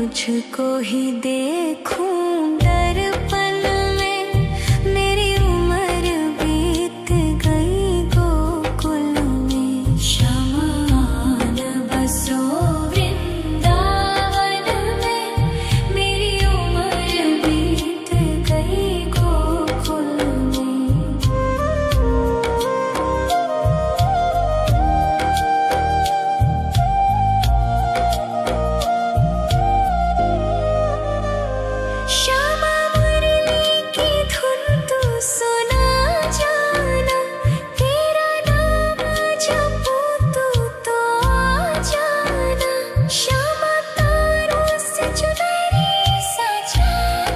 तुझको ही देखूं दर्पण में, मेरी उम्र बीत गई गोकुल में। शमान बसो वृंदावन में, मेरी उम्र बीत गई गोकुल में। श्यामा मुरली की धुन तू सुना जाना, तेरा नाम जपूं तो आ जाना। श्यामा तारों से चुनरी सजा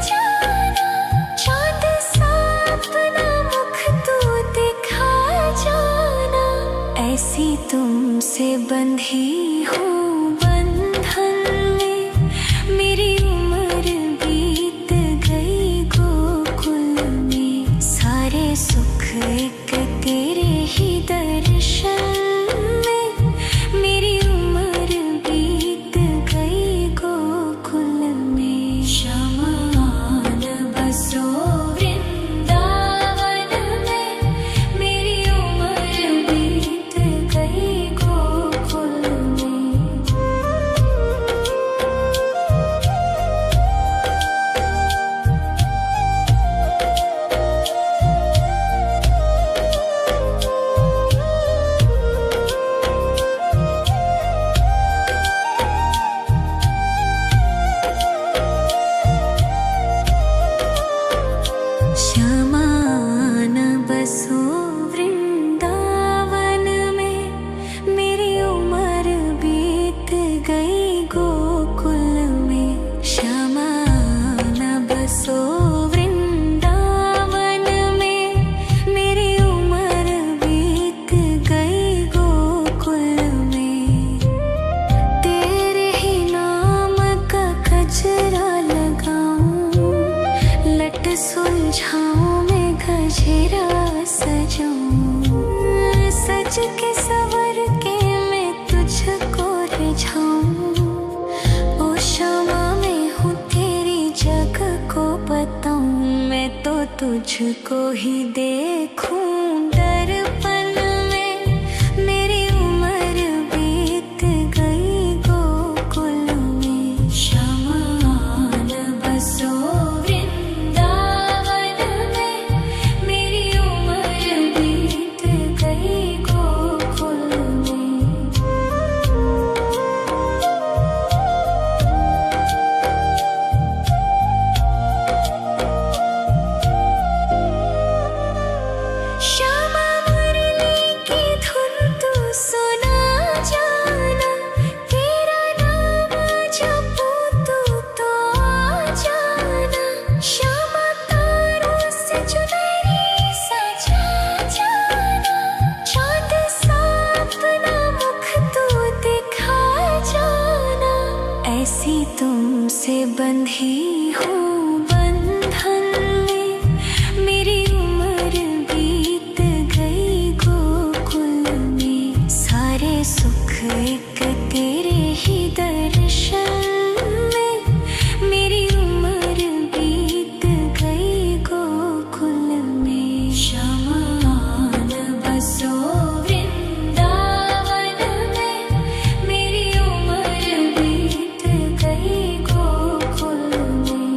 जाना, चाँद सा अपना मुख तू दिखा जाना। ऐसी तुमसे बंधी हूँ बंधन में, मेरी उम्र बीत गई गोकुल में। सारे सुख एक तेरे ही दर्शन में, मेरी उम्र बीत गई गोकुल में। शमान बसो वृंदावन में, मेरी उम्र बीत गई गोकुल में। श्यामान बसो वृंदावन में, मेरी उम्र बीत गई गोकुल में। श्यामान बसो वृंदावन में, मेरी उम्र बीत गई गोकुल में। तेरे ही नाम का गजरा लगाऊं, लट सुलझाऊं मैं गजरा सजाऊं। सज के सवर के मैं तुझको रिझाऊं। ओ श्यामा मैं हूँ तेरी जग को बताऊं, मैं तो तुझको ही देखूं दर्पण में, मेरी उम्र बीत गई गोकुल में। शमान बसो वृंदावन में, मेरी उम्र बीत गई गोकुल में। श्यामा मुरली की धुन तू सुना जाना, तेरा नाम जपूं तो आ जाना। श्यामा तारों से चुनरी सजा जाना, चाँद सा अपना मुख तू दिखा जाना। ऐसी तुमसे बंधी हूँ बंधन में, मेरी उम्र बीत गई गोकुल में। सारे सुख एक तेरे ही दर्शन में, मेरी उम्र बीत गई गोकुल में। शमान बसो वृंदावन में, मेरी उम्र बीत गई गोकुल में।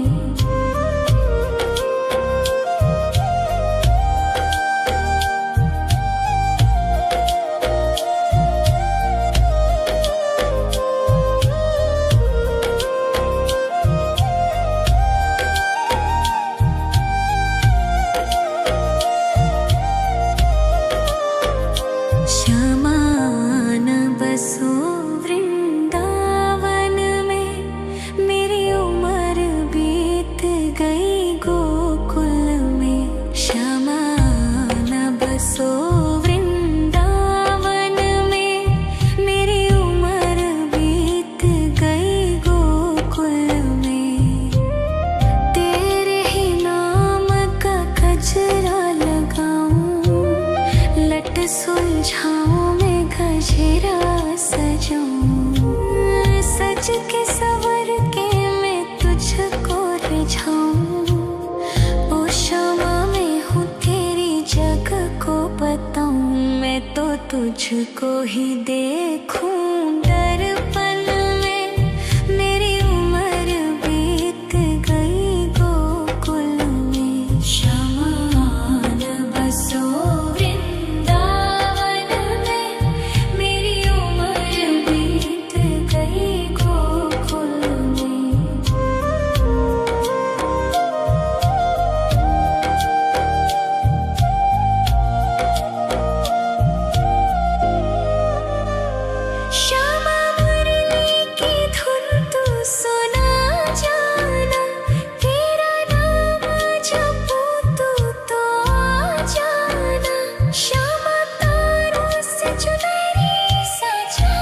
श्यामान बसो वृंदावन में, मेरी उम्र बीत गई गोकुल में। श्यामान बसो वृंदावन में, मेरी उम्र बीत गई गोकुल में। तेरे ही नाम का गजरा लगाऊं, लट सुलझाऊं मैं गजरा सजाऊं। सज के सवर के तुझको ही देखूं दर्पण में। मेरी उम्र बीत गई गोकुल में। शमान बसो वृंदावन में। मेरी उम्र बीत गई गोकुल में। श्यामा मुरली की धुन तू सुना जाना। तेरा नाम जपूं तू तो आ जाना। श्यामा तारों से चुनरी सजा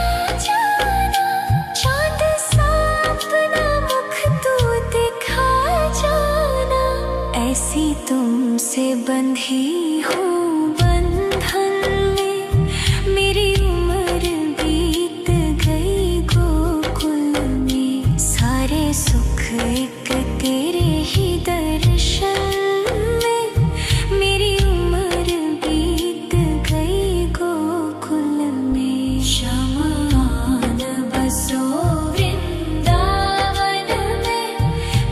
जाना। चांद सा अपना मुख तू दिखा जाना। ऐसी तुमसे बंधी हूँ बंधन में। मेरी उम्र बीत गई गोकुल में। सारे सुख एक तेरे ही दर्शन में। मेरी उम्र बीत गई गोकुल में। शमान बसो वृंदावन में।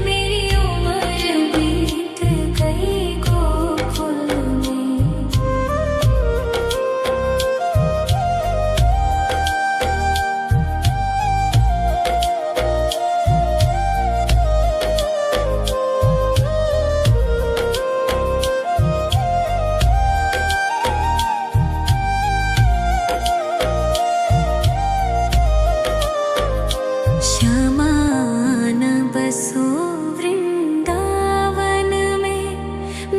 मेरी उम्र बीत गई गोकुल में। श्यामान बसो वृंदावन में।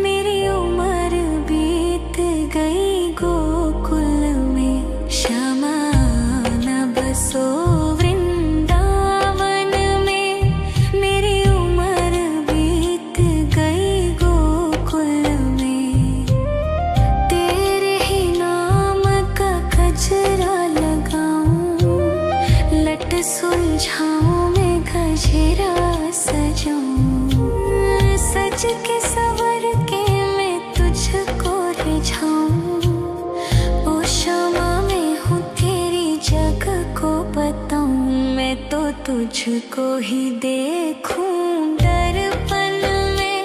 मेरी उम्र बीत गई गोकुल में। श्यामान बसो वृंदावन में। मेरी उम्र बीत गई गोकुल में। तेरे ही नाम का गजरा लगाऊं। लट सुलझाऊं मैं गजरा सजाऊं। सज के सवर के मैं तुझको रिझाऊं। ओ श्यामा मैं हूँ तेरी जग को बताऊं। मैं तो तुझको ही देखूं दर्पण में।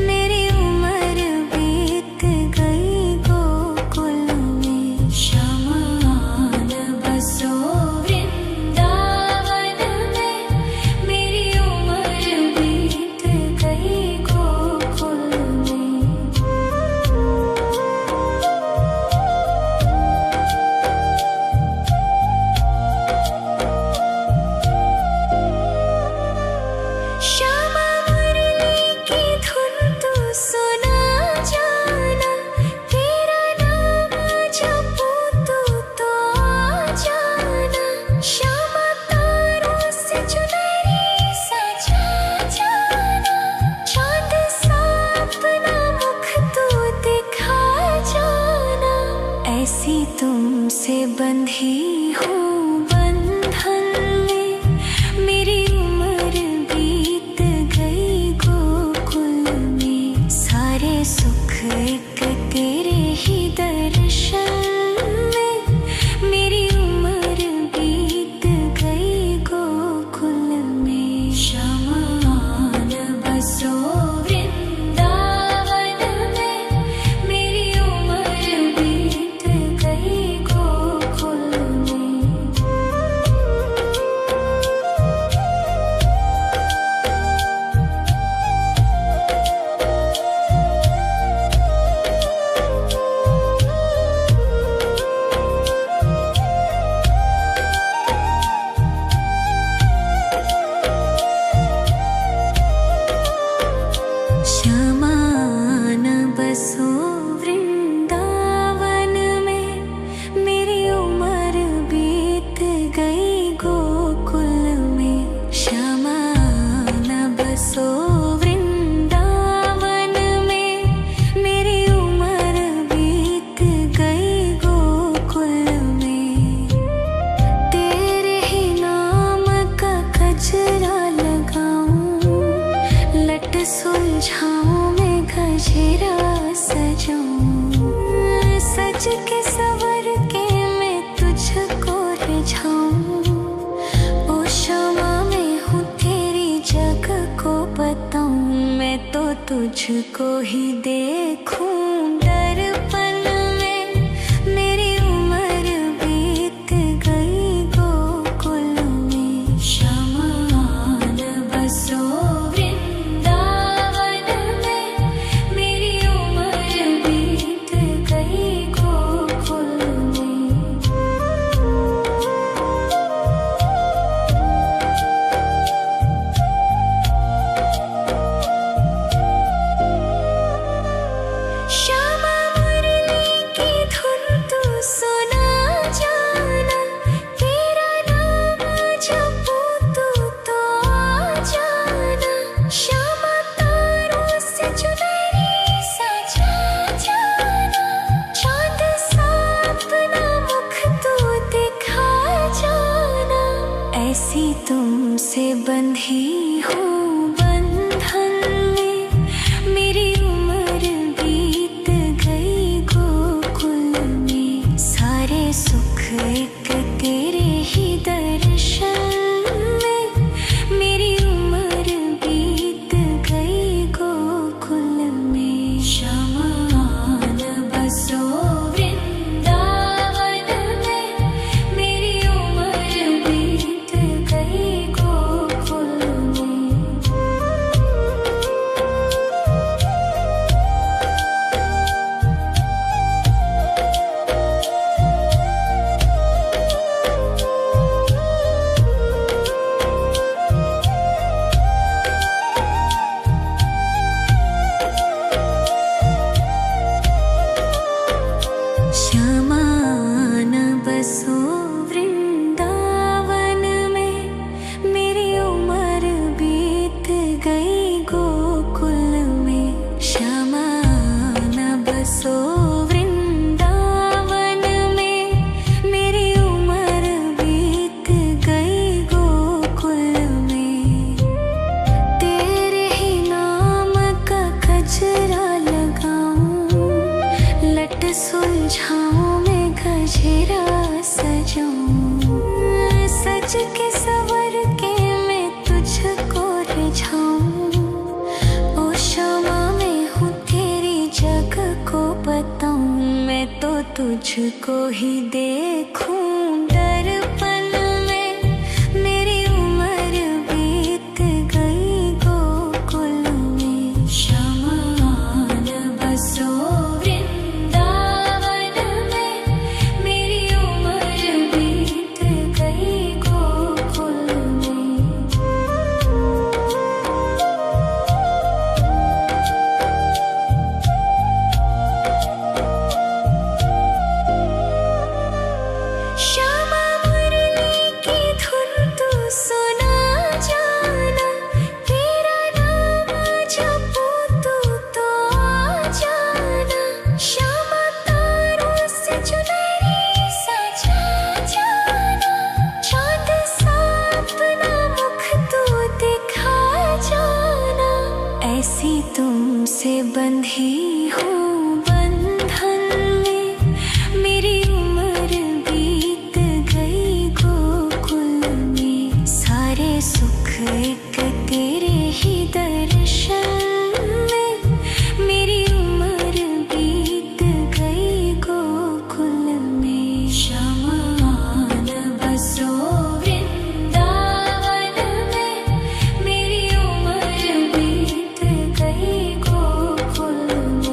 मेरी उम्र बीत गई गोकुल में। शमान बसो वृंदावन में। मेरी उम्र बीत गई गोकुल में। श्यामा मुरली की धुन तू सुना जाना। तेरा नाम जपूं तू तो आ जाना। श्यामा तारों से चुनरी सजा जाना। चांद सा अपना मुख तू दिखा जाना। ऐसी तुमसे बंधी हूँ बंधन में। मेरी उम्र बीत गई गोकुल में। सारे सुख एक तेरे ही दर्शन में। मेरी उम्र बीत गई गोकुल में। शमान बसो वृंदावन में। मेरी उम्र बीत गई गोकुल में। श्यामान बसो वृंदावन में। मेरी उम्र बीत गई गोकुल में। श्यामान बसो वृंदावन में। मेरी उम्र बीत गई गोकुल में। तेरे ही नाम का गजरा लगाऊं। लट सुलझाऊं मैं गजरा सजाऊं। सज के सवर के तुझको ही देखूं दर्पण में। मेरी उम्र बीत गई गोकुल में, शमान बसो वृंदावन में। मेरी उम्र बीत गई गोकुल में। श्यामा मुरली की धुन तू सुना जाना, तेरा नाम जपूं तू तो आ जाना। श्यामा तारों से चुनरी सजा जाना, चांद सा अपना मुख तू दिखा जाना। ऐसी तुमसे बंधी हूँ बंधन में, मेरी उम्र बीत गई गोकुल में। सारे सुख एक तेरे ही दर्शन में, मेरी उम्र बीत गई गोकुल में। शमान बसो वृंदावन में, मेरी उम्र बीत गई गोकुल में। श्यामान बसो वृंदावन में, मेरी उम्र बीत गई गोकुल में। श्यामान बसो वृंदावन में, मेरी उम्र बीत गई गोकुल में। तेरे ही नाम का गजरा लगाऊं, लट सुलझाऊं मैं गजरा सजाऊं। सज के सवर के मैं तुझको रिझाऊं। ओ क्षमा मैं हूँ तेरी जग को बताऊं, मैं तो तुझको ही देखूं दर्पण में। मेरी उम्र बीत गई गोकुल में। शमान बसो वृंदावन में, मेरी उम्र बीत गई गोकुल में। श्यामा मुरली की धुन तू सुना जाना, तेरा नाम जपूं तू तो आ जाना। श्यामा तारों से चुनरी सजा जाना, चांद सा अपना मुख तू दिखा जाना। ऐसी तुमसे बंधी हूँ बंधन में, मेरी उम्र बीत गई गोकुल में। सारे सुख एक तेरे ही दर्शन में, मेरी उम्र बीत गई गोकुल में। शमान बसो वृंदावन में, मेरी उम्र बीत गई गोकुल में।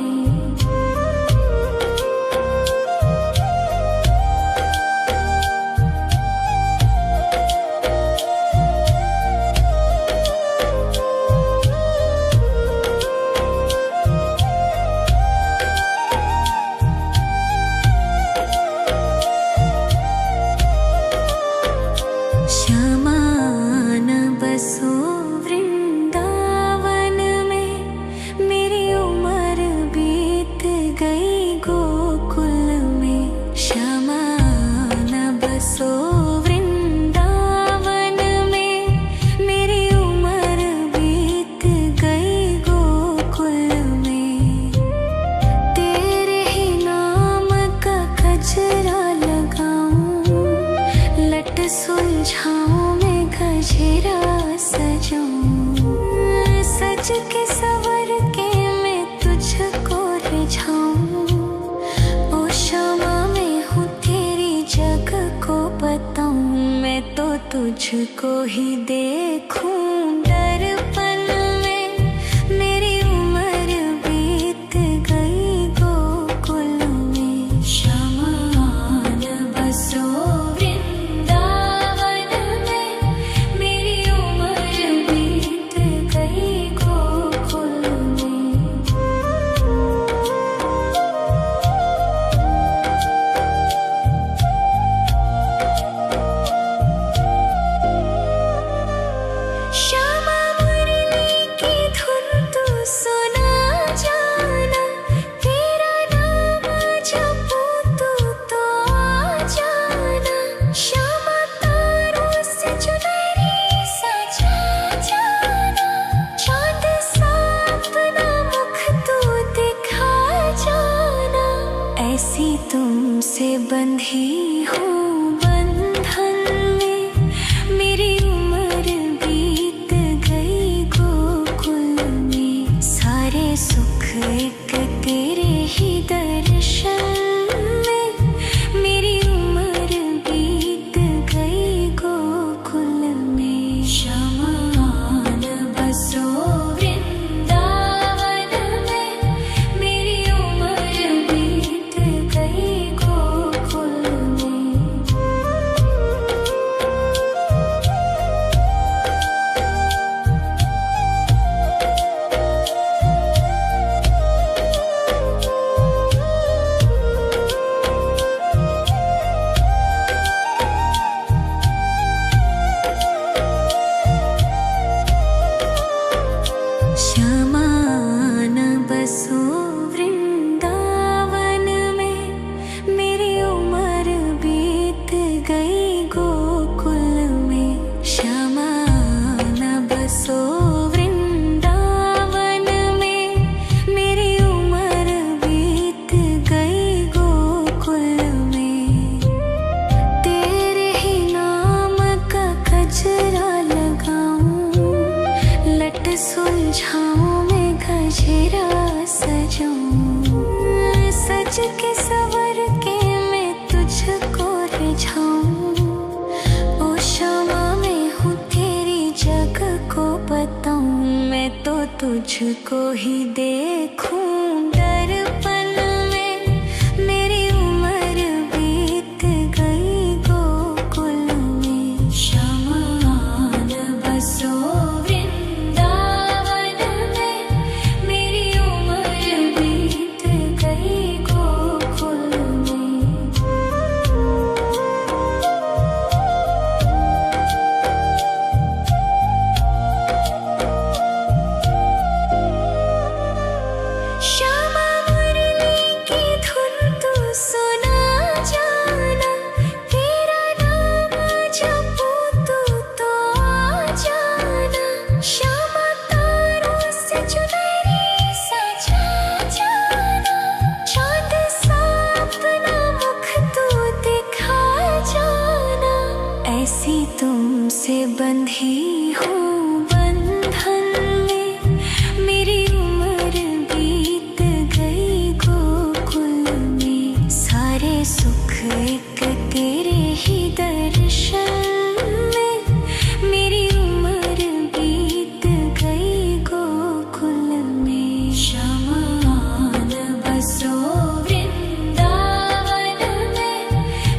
बुझाऊं। ओ शमा मैं हूँ तेरी जग को बताऊं। मैं तो तुझको ही देखूं दर्पण में। मेरी उम्र बीत गई गोकुल में। श्यामा आन बसो वृंदावन में। मेरी उम्र बीत गई गोकुल में। श्यामा मुरली की धुन तू सुना जाना। तेरा नाम जपूं तो आ जाना। श्यामा तारों से चुनरी सजा जाना। चाँद सा अपना मुख तू दिखा जाना। ऐसी तुमसे बंधी हूँ बंधन में। मेरी उम्र बीत गई गोकुल में। सारे सुख एक तेरे ही दर्शन में। मेरी उम्र बीत गई गोकुल में। श्यामा आन बसो वृंदावन में। मेरी उम्र बीत गई गोकुल में। श्यामा आन बसो वृंदावन में। मेरी उम्र बीत गई गोकुल में। श्यामा आन बसो वृंदावन में। मेरी उम्र बीत गई गोकुल में। तेरे ही नाम का गजरा लगाऊं। लट सुलझाऊं मैं गजरा सजाऊं। सज के सवर के मैं तुझको रिझाऊं। ओ श्यामा मैं हूँ तेरी जग को बताऊं। मैं तो तुझको ही देखूं दर्पण में। मेरी उम्र बीत गई गोकुल में। श्यामा आन बसो वृंदावन में। मेरी उम्र बीत गई गोकुल में। श्यामा मुरली की धुन तू सुना जाना। तेरा नाम जपूं तो आ जाना। श्यामा तारों से चुनरी सजा जाना। चाँद सा अपना मुख तू दिखा जाना। ऐसी तुमसे बंधी हूँ बंधन में। मेरी उम्र बीत गई गोकुल में। सारे सुख एक तेरे ही दर्शन में। मेरी उम्र बीत गई गोकुल में। श्यामा आन बसो वृंदावन में।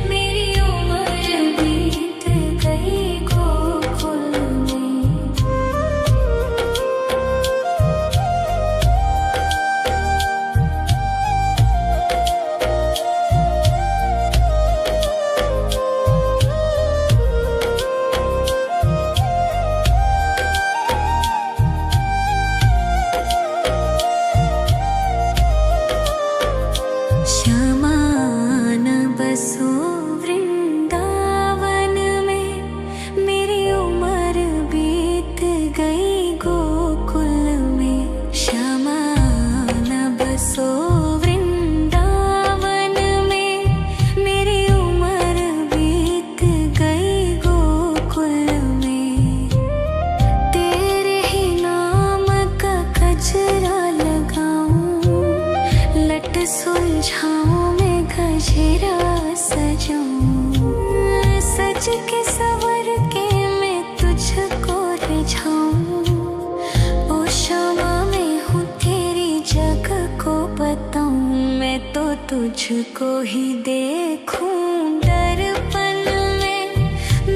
मेरी उम्र बीत गई गोकुल में। लट सुलझाऊं मैं गजरा सजाऊं, सज के सवर के मैं तुझको रिझाऊं। ओ शामा मैं हूँ तेरी जग को बताऊं, मैं तो तुझको ही देखूं दर्पण में।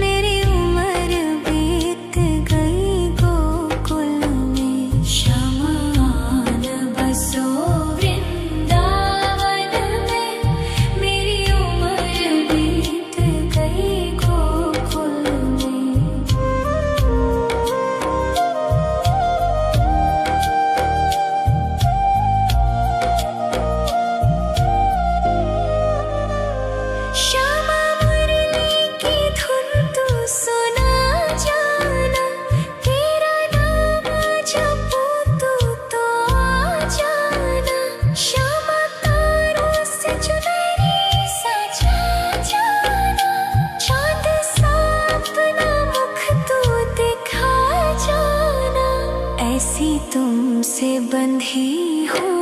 मेरी उम्र बीत गई गोकुल में, श्यामा आन बसो वृंदावन में। मेरी उम्र बीत गई गोकुल में। श्यामा मुरली की धुन तू सुना जाना, तेरा नाम जपूं तो आ जाना। श्यामा तारों से चुनरी सजा जाना, चांद सा अपना मुख तू दिखा जाना। ऐसी तुमसे बंधी हूँ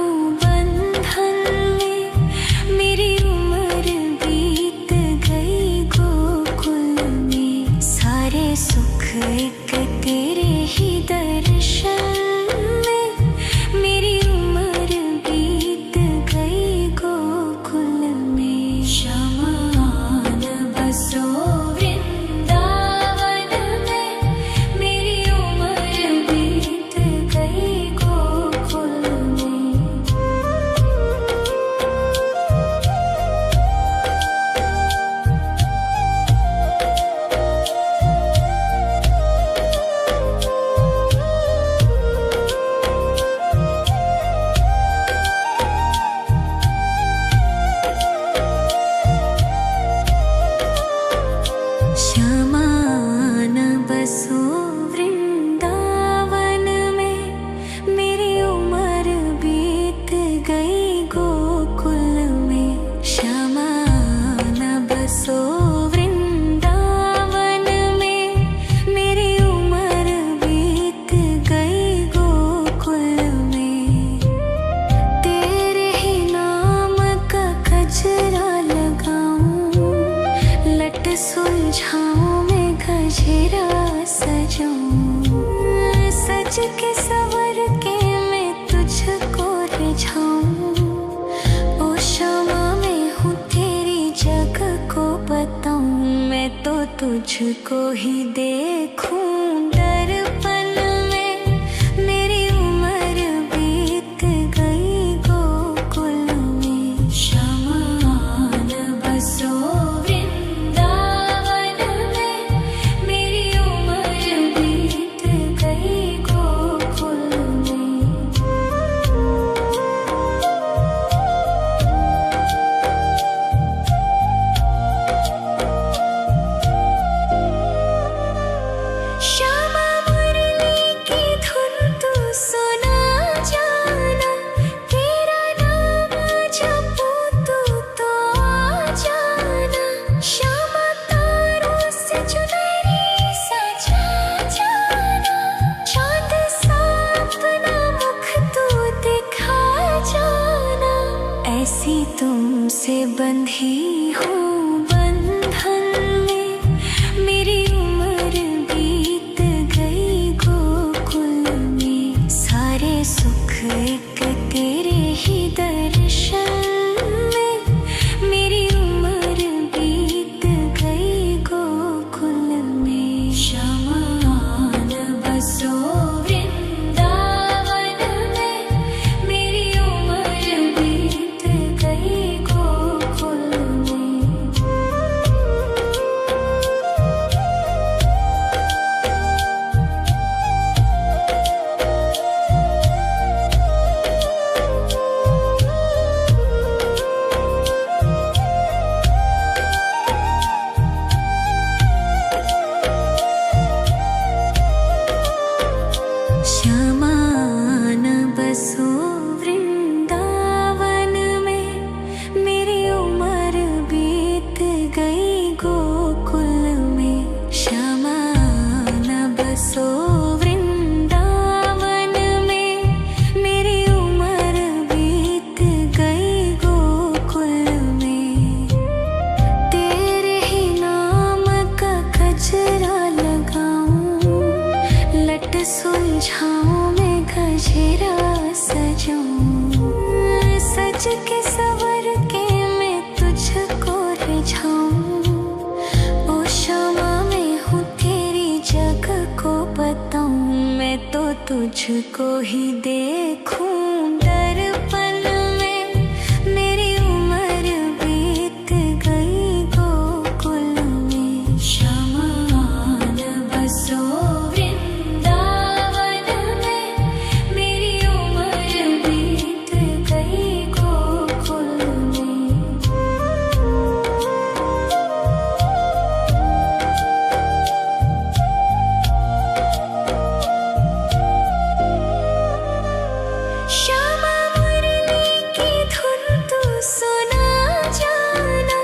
बंधन में, मेरी उम्र बीत गई गोकुल में। सारे सुख एक तेरे ही दर्शन में, मेरी उम्र बीत गई गोकुल में। श्यामा आन बसो वृंदावन में, मेरी उम्र बीत गई गोकुल में। श्यामा आन बसो वृंदावन में, मेरी उम्र बीत गई गोकुल में। श्यामा आन बसो वृंदावन में, मेरी उम्र बीत गई गोकुल में। तेरे ही नाम का गजरा लगाऊं, लट सुलझाऊं मैं गजरा सजाऊं, सज के सवर के मैं तुझको रिझाऊं। ओ शामा मैं हूँ तेरी जग को बताऊं, मैं तो तुझको ही देखूं दर्पण में। मेरी उम्र बीत गई गोकुल में, श्यामा आन बसो वृंदावन में। मेरी उम्र बीत गई गोकुल में। श्यामा मुरली की धुन तू सुना जाना, तेरा नाम जपूं तो आ जाना। श्यामा तारों से चुनरी सजा जाना, चांद सा अपना मुख तू दिखा जाना। ऐसी तुमसे बंधी हूँ बंधन में, मेरी उम्र बीत गई गोकुल में। सारे सुख एक तेरे ही दर्शन में, मेरी उम्र बीत गई गोकुल में। श्यामा आन बसो वृंदावन में, मेरी उम्र बीत गई गोकुल में। तुझको ही देखूं दर्पण में। मेरी उम्र बीत गई गोकुल में। शमान बसो वृंदावन में। मेरी उम्र बीत गई गोकुल में। श्यामा मुरली की धुन तू सुना जाना।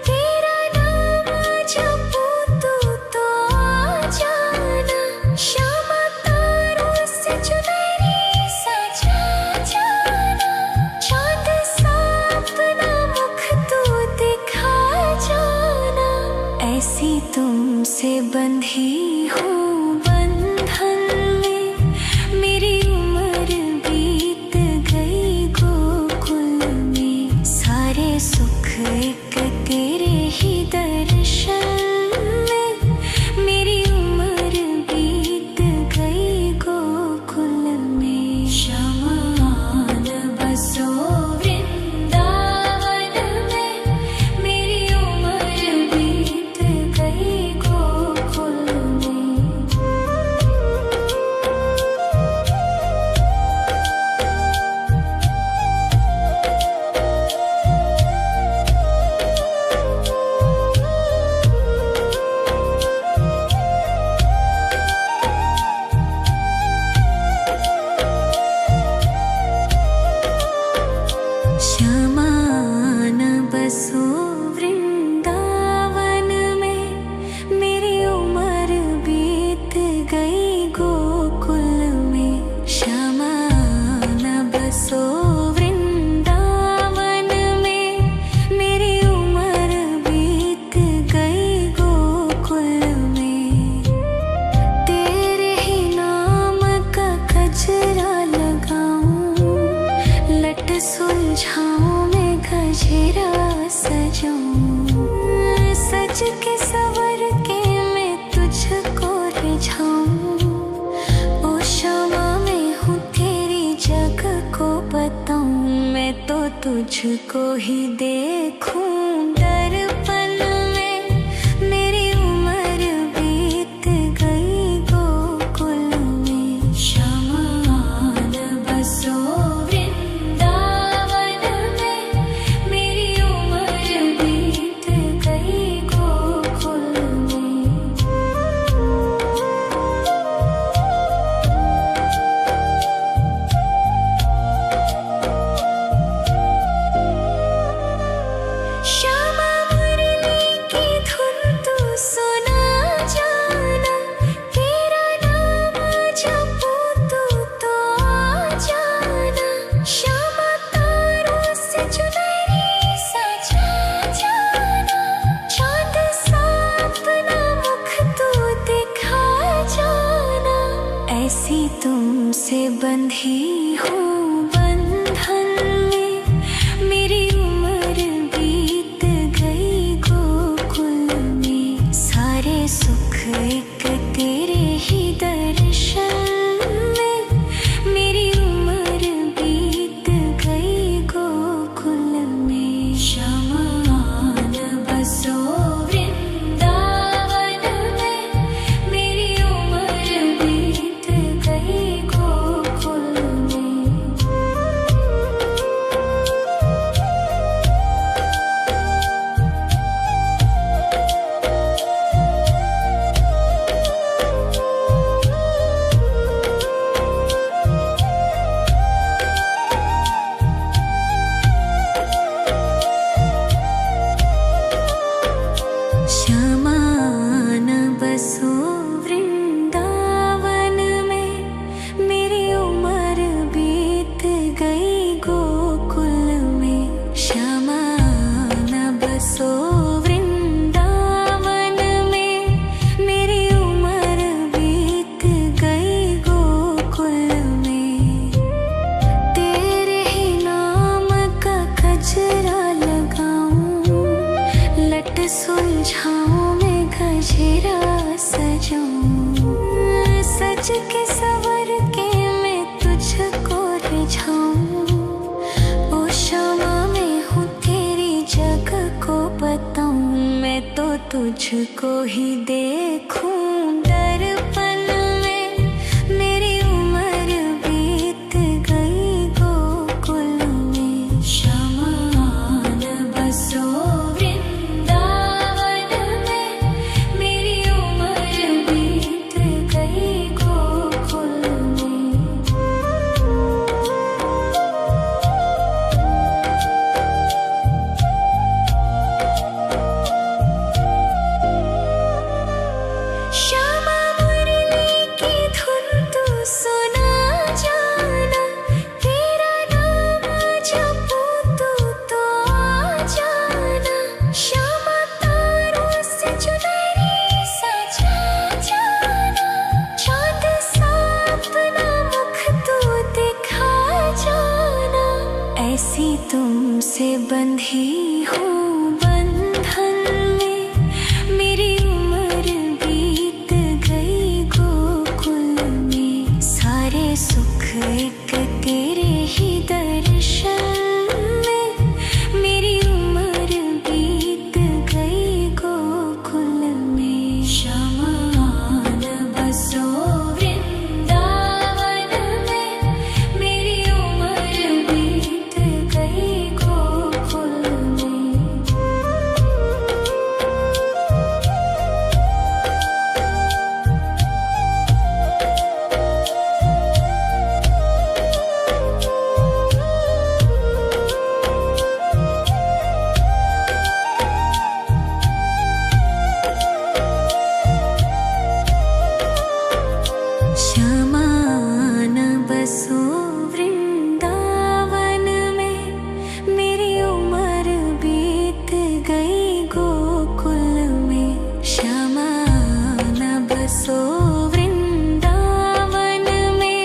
तेरा नाम जपूं तू तो आ जाना। श्यामा तारों से चुनरी सजा जाना। चांद सा अपना मुख तू दिखा जाना। ऐसी तुमसे बंधी हूँ बंधन में। मेरी उम्र बीत गई गोकुल में। सारे सुख एक तेरे ही दर्शन में। मेरी उम्र बीत गई गोकुल में। शमान बसो वृंदावन में। मेरी उम्र बीत गई गोकुल में। श्यामान बसो वृंदावन में। मेरी उम्र बीत गई गोकुल में। श्यामान बसो वृंदावन में। मेरी उम्र बीत गई गोकुल में। तेरे ही नाम का गजरा लगाऊं। लट सुलझाऊं मैं गजरा सजाऊं। सज के सवर के मैं तुझको रिझाऊं। ओ श्यामा मैं हूँ तेरी जग को बताऊं। मैं तो तुझको ही देखूं दर्पण में। मेरी उम्र बीत गई गोकुल में। शमान बसो वृंदावन में। मेरी उम्र बीत गई गोकुल में। श्यामा मुरली की धुन तू सुना जाना। तेरा नाम जपूं तू तो आ जाना। श्यामा तारों से चुनरी सजा जाना। चांद सा अपना मुख तू दिखा जाना। ऐसी तुमसे बंधी हूँ बंधन में। मेरी उम्र बीत गई गोकुल में। सारे सुख एक तेरे ही दर्शन में। मेरी उम्र बीत गई गोकुल में। शमान बसो वृंदावन में। मेरी उम्र बीत गई गोकुल में। श्यामान बसो वृंदावन में। मेरी उम्र बीत गई गोकुल में। श्यामान बसो वृंदावन में। मेरी उम्र बीत गई गोकुल में। तेरे ही नाम का गजरा लगाऊं। लट सुलझाऊं मैं गजरा सजाऊं। सज के सवर के तुझको ही देखूं दर्पण में। मेरी उम्र बीत गई गोकुल में। शमान बसो वृंदावन में। मेरी उम्र बीत गई गोकुल में। श्यामा मुरली की धुन तू सुना जाना। तेरा नाम जपूं तो आ जाना। श्यामा तारों से चुनरी सजा जाना। चाँद सा अपना मुख तू दिखा जाना। ऐसी तुमसे बंधी हूँ बंधन में। मेरी उम्र बीत गई गोकुल में। सारे सुख एक तेरे ही दर्शन में। मेरी उम्र बीत गई गोकुल में। शमान बसो वृंदावन में। मेरी उम्र बीत गई गोकुल में। शमान बसो वृंदावन में। मेरी उम्र बीत गई गोकुल में। शमान बसो वृंदावन में।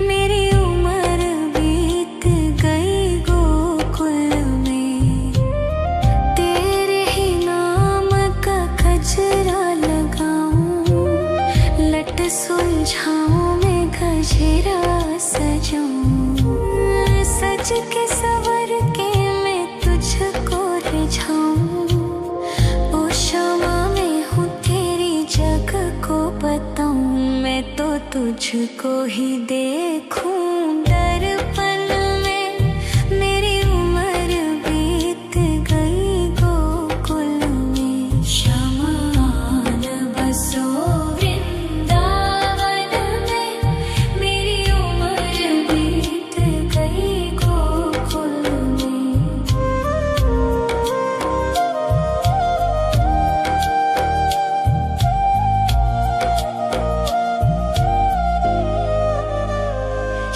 मेरी उम्र बीत गई गोकुल में। तेरे ही नाम का गजरा लगाऊं। लट सुलझाऊं मैं गजरा सजाऊं। सज के सवर के मैं तुझको रिझाऊं। ओ क्षमा मैं हूँ तेरी जग को बताऊं। मैं तो तुझको ही देखूं दर्पण में। मेरी उम्र बीत गई गोकुल में। शमान बसो वृंदावन में। मेरी उम्र बीत गई गोकुल में।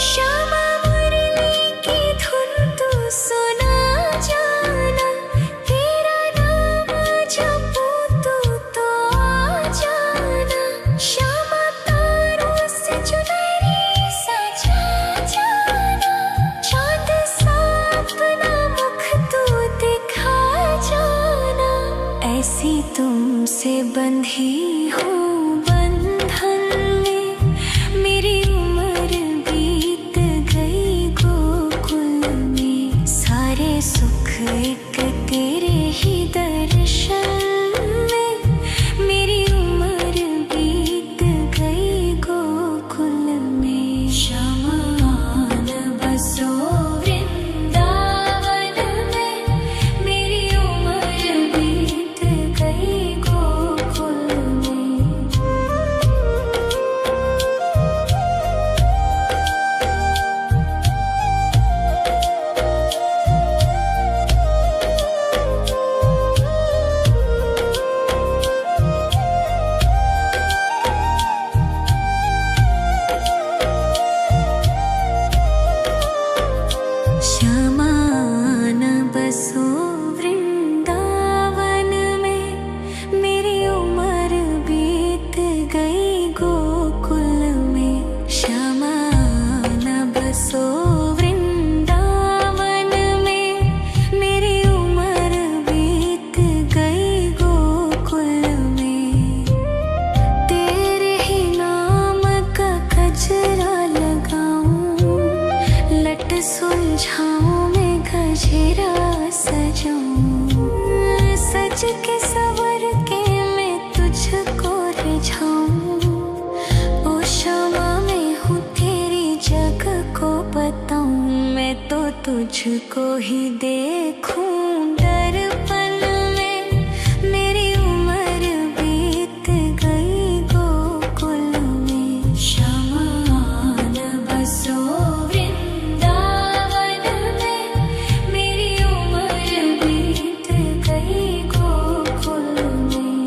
श्यामा मुरली की धुन तू सुना जाना। तेरा नाम जपूं तो आ जाना। श्यामा तारों से चुनरी सजा जाना। चाँद सा अपना मुख तू दिखा जाना। ऐसी तुमसे बंधी हूँ बंधन में। मेरी उम्र बीत गई गोकुल में। सारे सुख एक तेरे ही दर्शन में। मेरी उम्र बीत गई गोकुल में। शमान बसो वृंदावन में। मेरी उम्र बीत गई गोकुल में। तुझको ही देखूं दर्पण में। मेरी उम्र बीत गई गोकुल में। शमान बसो वृंदावन में। मेरी उम्र बीत गई गोकुल में।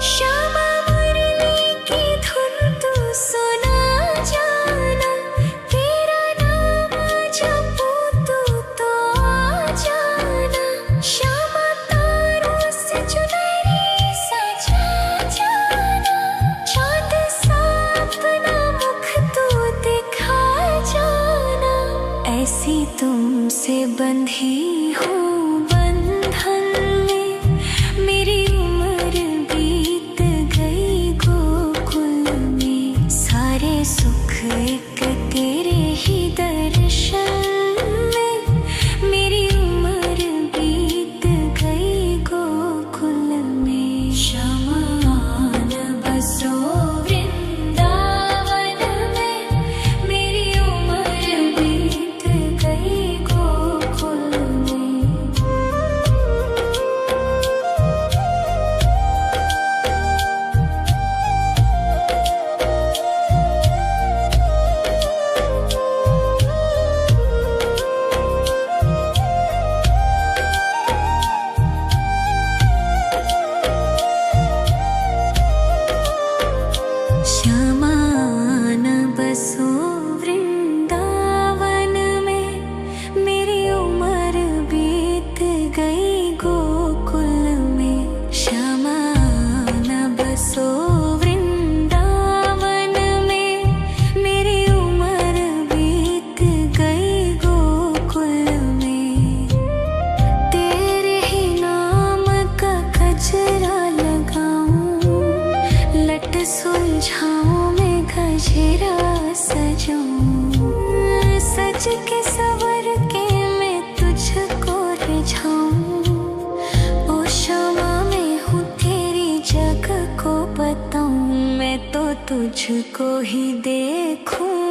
श्यामा मुरली की धुन तू सुना जाना। तेरा नाम जपूं तो आ जाना। श्यामा तारों से चुनरी सजा जाना। चाँद सा अपना मुख तू दिखा जाना। ऐसी तुमसे बंधी हूँ बंधन में। मेरी उम्र बीत गई गोकुल में। सारे सुख एक तेरे ही दर्शन में। मेरी उम्र बीत गई गोकुल में। शमान बसो वृंदावन में। मेरी उम्र बीत गई गोकुल में। श्यामान बसो वृंदावन में। मेरी उम्र बीत गई गोकुल में। श्यामान बसो वृंदावन में। मेरी उम्र बीत गई गोकुल में। तेरे ही नाम का गजरा लगाऊं। लट सुलझाऊं मैं गजरा सजाऊं। सज के सवर के मैं तुझको रिझाऊं। ओ श्यामा मैं हूँ तेरी जग को बताऊं। मैं तो तुझको ही देखूं